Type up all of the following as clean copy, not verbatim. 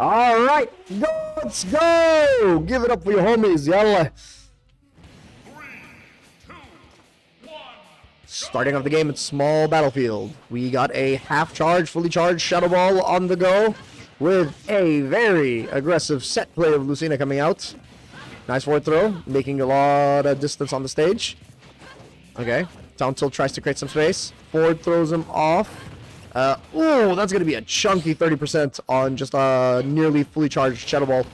All right, let's go. Give it up for your homies, yalla. Starting off the game, it's small battlefield. We got a half-charged, fully charged Shadow Ball on the go with a very aggressive set play of Lucina coming out. Nice forward throw, making a lot of distance on the stage. Okay, down tilt tries to create some space. Forward throws him off. Ooh, that's going to be a chunky 30% on just a nearly fully charged Shadow Ball.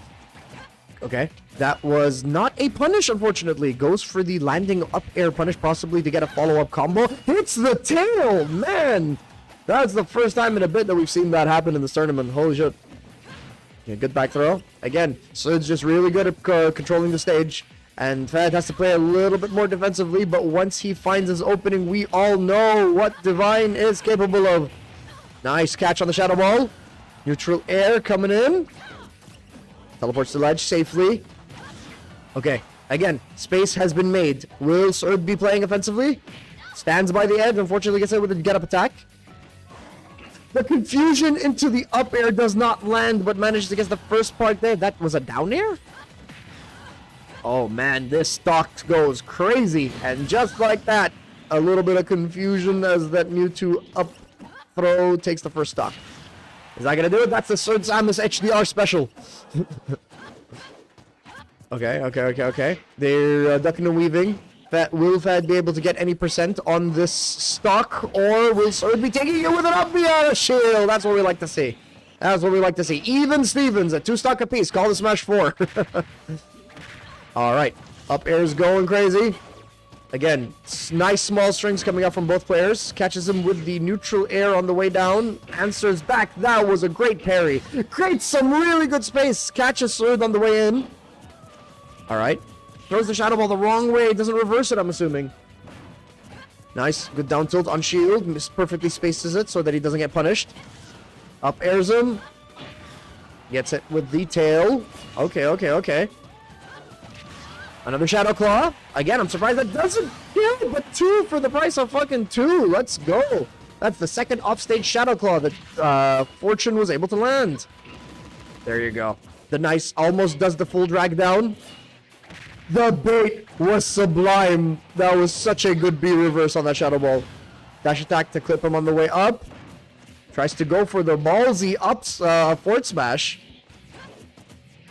Okay, that was not a punish, unfortunately. Goes for the landing up air punish, possibly to get a follow-up combo. Hits the tail, man! That's the first time in a bit that we've seen that happen in this tournament. Holy shit. Yeah, good back throw. Again, Sud's just really good at controlling the stage. And Fed has to play a little bit more defensively, but once he finds his opening, we all know what Divine is capable of. Nice catch on the Shadow Ball. Neutral air coming in. Teleports to ledge safely. Okay, again, space has been made. Will Surd be playing offensively? Stands by the edge, unfortunately gets hit with a get-up attack. The confusion into the up air does not land, but manages to get the first part there. That was a down air? Oh man, this stock goes crazy. And just like that, a little bit of confusion as that Mewtwo up throw takes the first stock. Is that gonna do it? That's the Soudsamus HDR special. Okay. They're ducking and weaving. Will Fed be able to get any percent on this stock, or will Surd be taking it with an up air shield? That's what we like to see. That's what we like to see. Even Stevens at 2 stock apiece. Call the Smash 4. All right, up air's going crazy. Again, nice small strings coming up from both players. Catches him with the neutral air on the way down. Answers back. That was a great parry. Creates some really good space. Catches Surd on the way in. All right. Throws the Shadow Ball the wrong way. Doesn't reverse it, I'm assuming. Nice. Good down tilt on shield. Perfectly spaces it so that he doesn't get punished. Up airs him. Gets it with the tail. Okay. Another Shadow Claw. Again, I'm surprised that doesn't kill, but 2 for the price of fucking 2. Let's go. That's the second offstage Shadow Claw that Fortune was able to land. There you go. The nice almost does the full drag down. The bait was sublime. That was such a good B reverse on that Shadow Ball. Dash attack to clip him on the way up. Tries to go for the ballsy ups forward smash.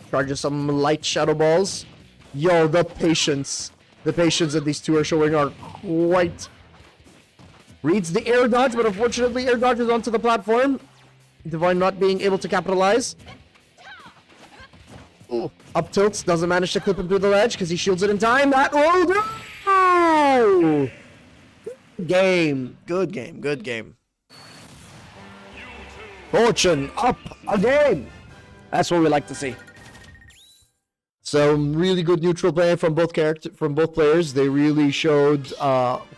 Charges some light Shadow Balls. Yo, the patience that these two are showing are quite... Reads the air dodge, but unfortunately air dodges onto the platform. Divine not being able to capitalize. Ooh, up tilts, doesn't manage to clip him through the ledge because he shields it in time. That rolled out! Good game. Fortune up a game. That's what we like to see. So really good neutral play from both players. They really showed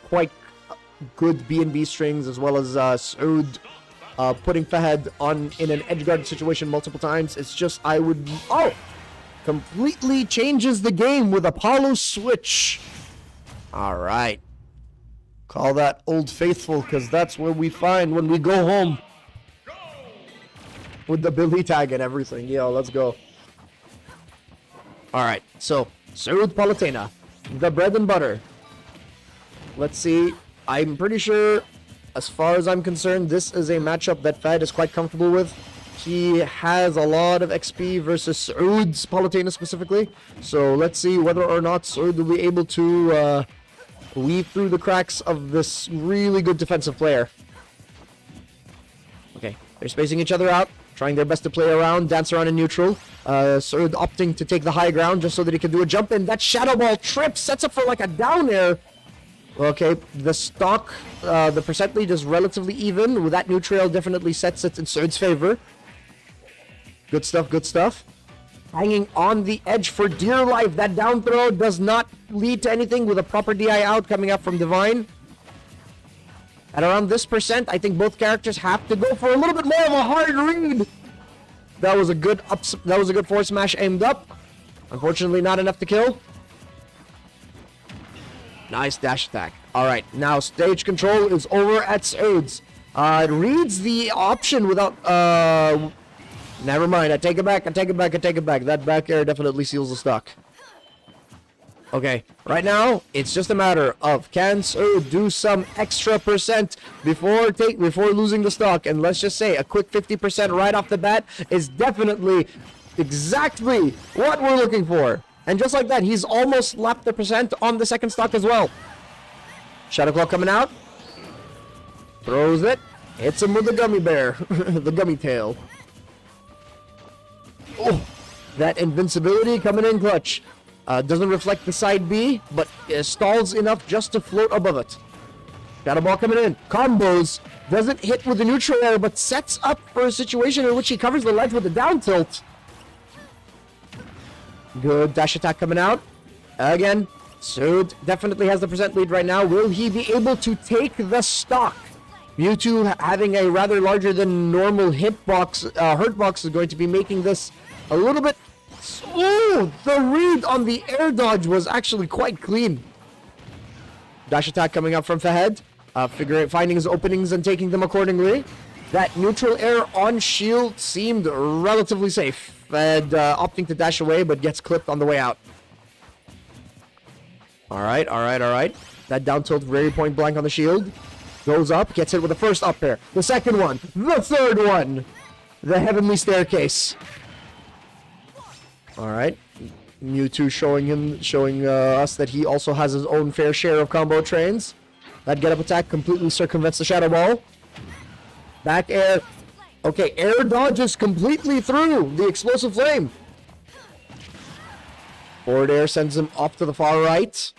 quite good B&B strings, as well as Soud putting Fahad in an edge guard situation multiple times. It's just completely changes the game with Apollo switch. All right, call that Old Faithful, because that's where we find when we go home with the Billy tag and everything. Yo, let's go. All right, so Soud Palutena, the bread and butter. Let's see. I'm pretty sure, as far as I'm concerned, this is a matchup that Fed is quite comfortable with. He has a lot of XP versus Soud's Palutena specifically. So let's see whether or not Soud will be able to weave through the cracks of this really good defensive player. Okay, they're spacing each other out, trying their best to play around, dance around in neutral. Soud opting to take the high ground just so that he can do a jump in. That Shadow Ball trip sets up for like a down air. Okay, the stock, the percentage is relatively even. With that neutral, definitely sets it in Soud's favor. Good stuff. Hanging on the edge for dear life. That down throw does not lead to anything with a proper DI out coming up from Divine. At around this percent, I think both characters have to go for a little bit more of a hard read. That was a good forward smash aimed up. Unfortunately, not enough to kill. Nice dash attack. All right, now stage control is over at Soud's. It reads the option without Never mind. I take it back. I take it back. I take it back. That back air definitely seals the stock. Okay, right now, it's just a matter of can Soud do some extra percent before losing the stock, and let's just say a quick 50% right off the bat is definitely exactly what we're looking for. And just like that, he's almost lapped the percent on the second stock as well. Shadow Claw coming out. Throws it. Hits him with the gummy bear. The gummy tail. Oh, that invincibility coming in clutch. Doesn't reflect the side B, but stalls enough just to float above it. Shadow Ball coming in. Combos. Doesn't hit with the neutral air, but sets up for a situation in which he covers the ledge with a down tilt. Good dash attack coming out. Again, Soud definitely has the percent lead right now. Will he be able to take the stock? Mewtwo having a rather larger than normal hurt box is going to be making this a little bit. Oh, the read on the air dodge was actually quite clean. Dash attack coming up from Fahad. Finding his openings and taking them accordingly. That neutral air on shield seemed relatively safe. Fahad opting to dash away, but gets clipped on the way out. Alright. That down tilt very point blank on the shield. Goes up, gets hit with the first up air. The second one. The third one. The heavenly staircase. Alright. Mewtwo showing us that he also has his own fair share of combo trains. That get up attack completely circumvents the Shadow Ball. Back air. Okay, air dodges completely through the explosive flame. Forward air sends him off to the far right.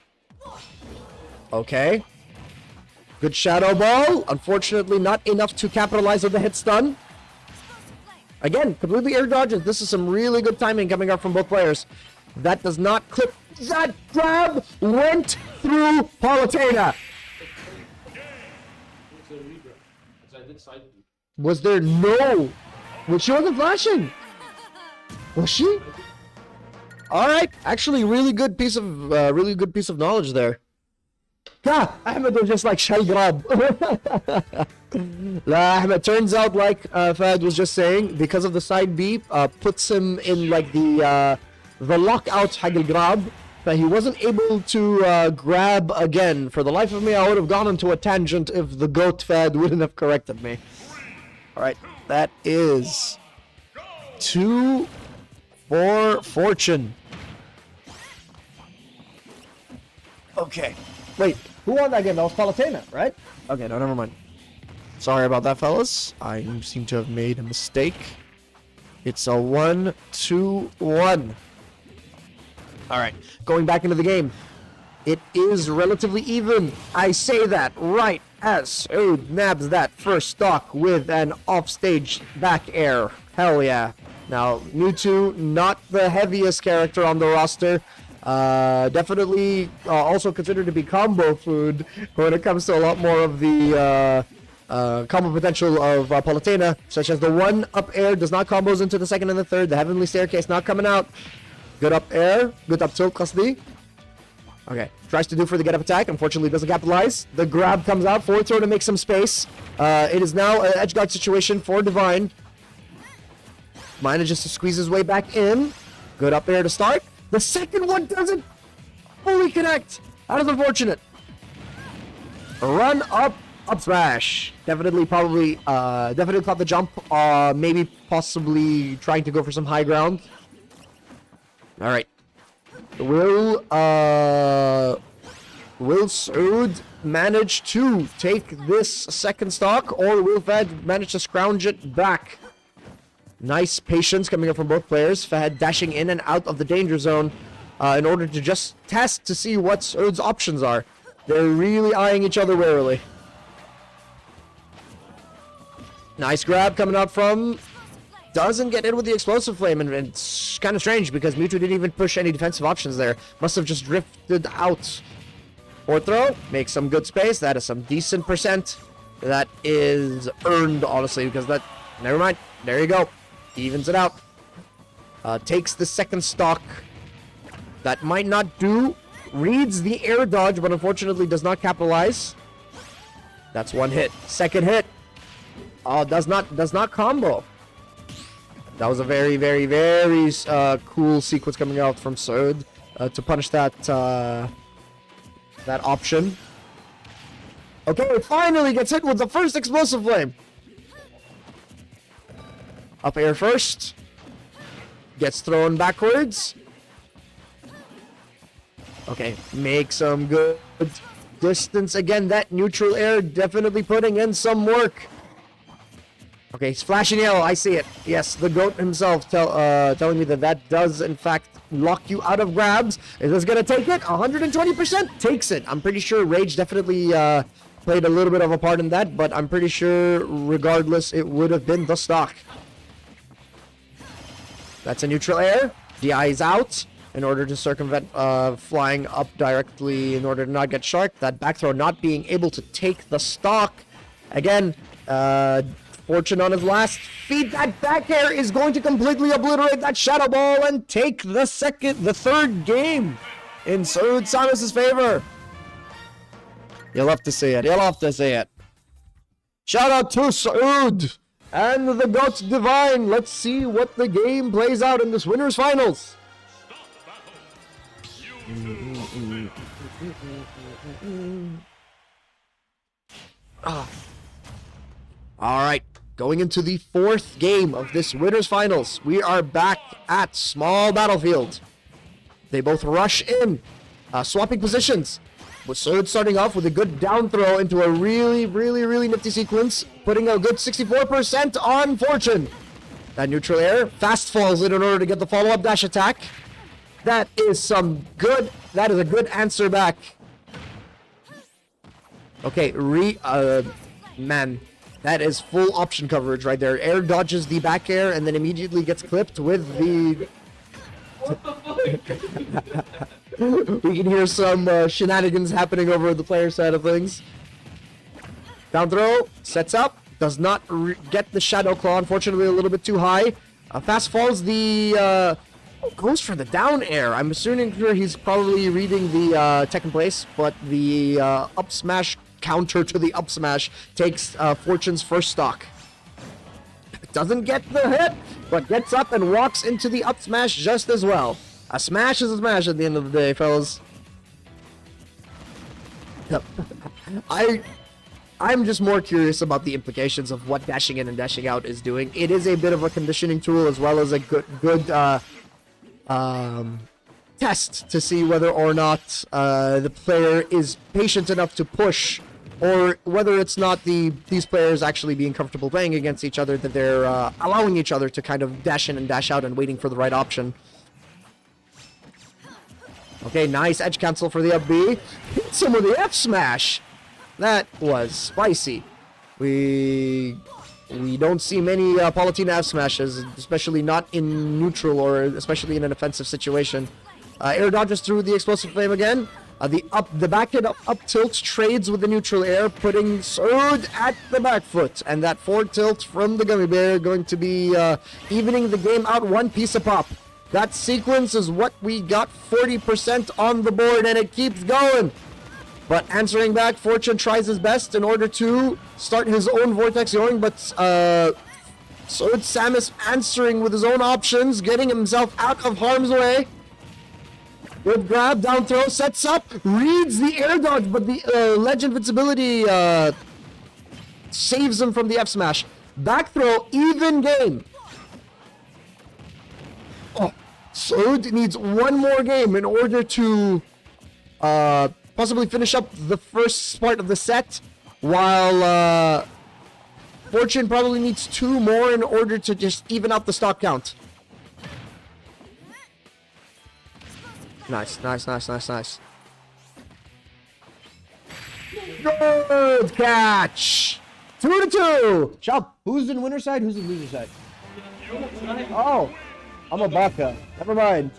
Okay. Good Shadow Ball. Unfortunately, not enough to capitalize on the hit stun. Again, completely air dodges. This is some really good timing coming up from both players. That does not clip. That grab went through Palutena. Was there no? Well, she wasn't flashing. Was she? All right. Actually, really good piece of knowledge there. Ha! Ahmed was just like shell grab. Ahmed turns out, like Fahad was just saying, because of the side B, puts him in like the lockout haggle grab. But he wasn't able to grab again. For the life of me, I would have gone into a tangent if the goat Fahad wouldn't have corrected me. All right, that is 2 for Fortune. Okay. Wait, who won that game? That was Palutena, right? Okay, no, never mind. Sorry about that, fellas. I seem to have made a mistake. It's a 1-2-1. Alright, going back into the game. It is relatively even. I say that right as Soud nabs that first stock with an offstage back air. Hell yeah. Now, Mewtwo, not the heaviest character on the roster. Definitely also considered to be combo food when it comes to a lot more of the combo potential of Palutena, such as the one up air does not combos into the second and the third. The heavenly staircase not coming out. Good up air, good up tilt, Qasdi. Okay, tries to do for the get up attack. Unfortunately, doesn't capitalize. The grab comes out, forward throw to make some space. It is now an edge guard situation for Divine. Manages to squeeze his way back in. Good up air to start. The second one doesn't fully connect. That is unfortunate. Run up smash. Definitely caught the jump. Maybe possibly trying to go for some high ground. All right. Will Soud manage to take this second stock, or will Fahad manage to scrounge it back? Nice patience coming up from both players. Fahad dashing in and out of the danger zone in order to just test to see what Soud's options are. They're really eyeing each other warily. Nice grab coming out from... Doesn't get in with the explosive flame, and it's kind of strange because Mewtwo didn't even push any defensive options there. Must have just drifted out. Forward throw, makes some good space. That is some decent percent. That is earned, honestly, because that... Never mind. There you go. Evens it out. Takes the second stock. That might not do. Reads the air dodge, but unfortunately does not capitalize. That's one hit. Second hit. Oh, does not combo. That was a very, very, very cool sequence coming out from Soud to punish that that option. Okay, finally gets hit with the first explosive flame. Up air first. Gets thrown backwards. Okay, make some good distance. Again, that neutral air definitely putting in some work. Okay, he's flashing yellow. I see it. Yes, the GOAT himself telling me that that does, in fact, lock you out of grabs. Is this going to take it? 120% takes it. I'm pretty sure Rage definitely played a little bit of a part in that, but I'm pretty sure, regardless, it would have been the stock. That's a neutral air. DI is out in order to circumvent flying up directly in order to not get sharked. That back throw not being able to take the stock. Again, Fortune on his last feed. That back air is going to completely obliterate that Shadow Ball and take the third game in Soudsamus' favor. You'll have to see it. You'll have to see it. Shout out to Soud and the GOAT Divine. Let's see what the game plays out in this winners finals. All right, going into the fourth game of this winners finals. We are back at Small Battlefield. They both rush in, swapping positions. With Soud starting off with a good down throw into a really, really, really nifty sequence, putting a good 64% on Fortune. That neutral air fast falls it in order to get the follow-up dash attack. That is a good answer back. Okay, man, that is full option coverage right there. Air dodges the back air and then immediately gets clipped with the... What the fuck? We can hear some shenanigans happening over the player side of things. Down throw, sets up, does not get the Shadow Claw, unfortunately a little bit too high. Fast falls the... goes for the down air. I'm assuming here he's probably reading the tech in place, but the up smash counter to the up smash takes Fortune's first stock. Doesn't get the hit, but gets up and walks into the up smash just as well. A smash is a smash at the end of the day, fellas. I'm just more curious about the implications of what dashing in and dashing out is doing. It is a bit of a conditioning tool as well as a good test to see whether or not the player is patient enough to push, or whether it's not these players actually being comfortable playing against each other, that they're allowing each other to kind of dash in and dash out and waiting for the right option. Okay, nice edge cancel for the up B. Hit some of the F smash. That was spicy. We don't see many Palutena F smashes, especially not in neutral or especially in an offensive situation. Air dodges through the explosive flame again. The back hit up tilt trades with the neutral air, putting Soud at the back foot, and that forward tilt from the Gummy Bear going to be evening the game out one piece a pop. That sequence is what we got 40% on the board, and it keeps going. But answering back, Fortune tries his best in order to start his own Vortex Yoing, but Soudsamus answering with his own options, getting himself out of harm's way. Good grab, down throw, sets up, reads the air dodge, but the ledge invincibility saves him from the F smash. Back throw, even game. Oh, Soud needs one more game in order to possibly finish up the first part of the set, while Fortune probably needs two more in order to just even out the stock count. Nice. Good catch! 2-2! Shop, who's in winner's side? Who's in loser's side? Oh, I'm a baka. Never mind.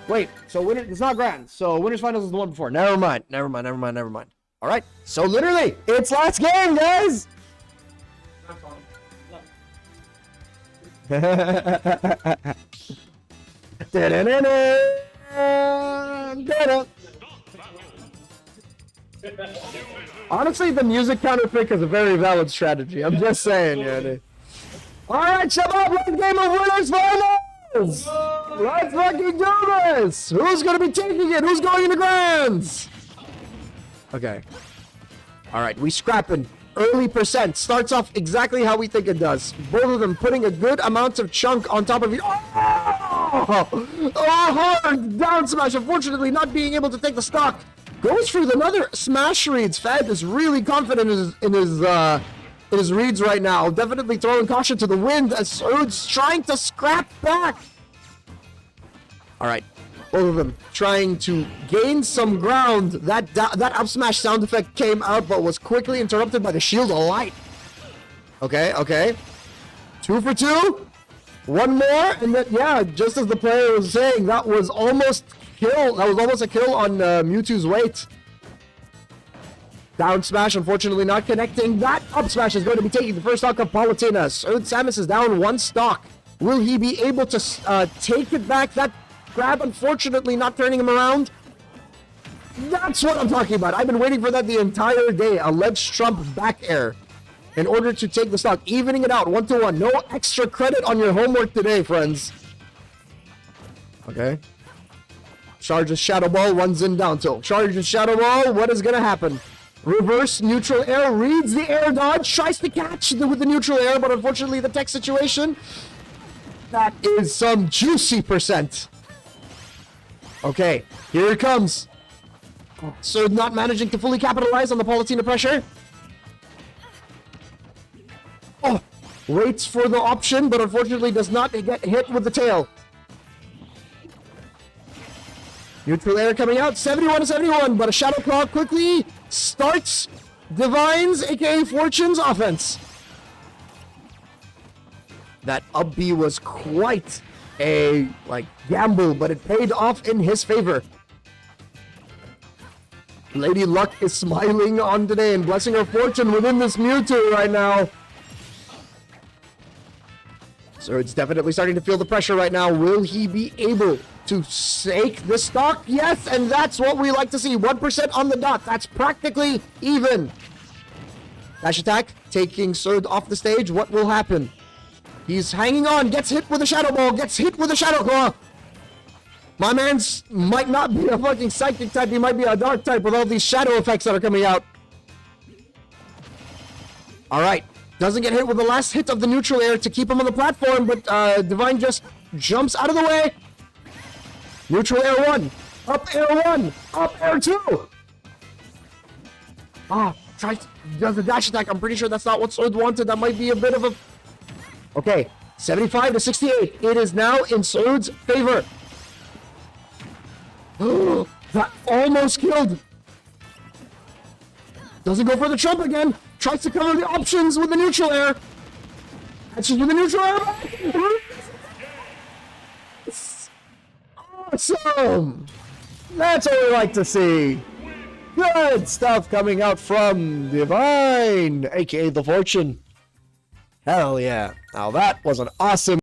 Wait, so winner, it's not grand. So winners finals is the one before. Never mind. All right, so literally, it's last game, guys! Honestly, the music counter pick is a very valid strategy. I'm just saying, yeah. All right, Shabab, let's game of winners finals. Let's fucking do this. Who's gonna be taking it? Who's going into grands? Okay. All right, we scrapping. Early percent starts off exactly how we think it does. Both of them putting a good amount of chunk on top of it. Oh, hard down smash. Unfortunately, not being able to take the stock. Goes for another smash reads. Fed is really confident in his reads right now. Definitely throwing caution to the wind as Soud's trying to scrap back. All right. Both of them trying to gain some ground. That up smash sound effect came out, but was quickly interrupted by the shield of light. Okay, okay. 2 for 2. One more, and then, yeah, just as the player was saying, that was almost kill. That was almost a kill on Mewtwo's weight. Down smash, unfortunately not connecting. That up smash is going to be taking the first stock of Palutena. Soudsamus is down 1 stock. Will he be able to take it back? That grab, unfortunately, not turning him around. That's what I'm talking about. I've been waiting for that the entire day. A ledge trump back air in order to take the stock, evening it out 1-1. No extra credit on your homework today, friends. Okay. Charges Shadow Ball, runs in down tilt. Charges Shadow Ball, what is going to happen? Reverse neutral air, reads the air dodge, tries to catch with the neutral air, but unfortunately the tech situation, that is some juicy percent. Okay, here it comes. So not managing to fully capitalize on the Palutena pressure. Oh, waits for the option, but unfortunately does not get hit with the tail. Neutral air coming out, 71-71, but a Shadow Claw quickly starts Divine's, aka Fortune's offense. That up B was quite a gamble, but it paid off in his favor. Lady Luck is smiling on today and blessing her fortune within this Mewtwo right now. So it's definitely starting to feel the pressure right now. Will he be able to stake the stock? Yes, and that's what we like to see. 1% on the dot. That's practically even. Dash attack, taking Soud off the stage. What will happen? He's hanging on, gets hit with a Shadow Ball, gets hit with a Shadow Claw. My man's might not be a fucking psychic type, he might be a dark type with all these shadow effects that are coming out. Alright, doesn't get hit with the last hit of the neutral air to keep him on the platform, but Divine just jumps out of the way. Neutral air 1, up air 1, up air 2. Does the dash attack. I'm pretty sure that's not what Soud wanted. That might be a bit of a... Okay, 75-68. It is now in Soud's favor. That almost killed. Doesn't go for the trump again. Tries to cover the options with the neutral air. Catches with the neutral air. Awesome. That's what we like to see. Good stuff coming out from Divine, aka the Fortune. Hell yeah. Now that was an awesome